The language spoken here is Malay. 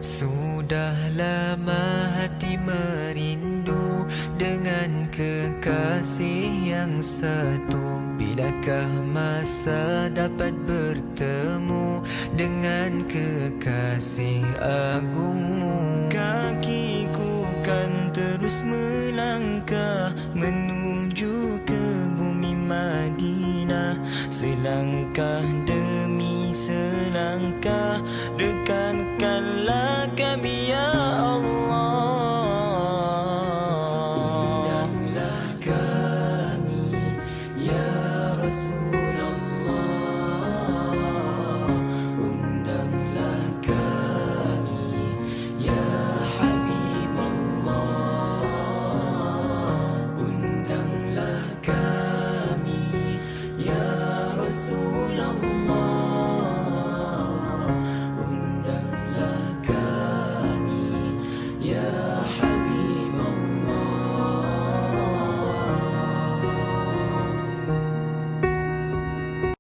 Sudah lama hati merindu dengan kekasih yang satu. Bilakah masa dapat bertemu dengan kekasih agungmu? Kakiku kan terus melangkah menuju ke bumi Madinah. Selangkah demi selangkah dekatkanlah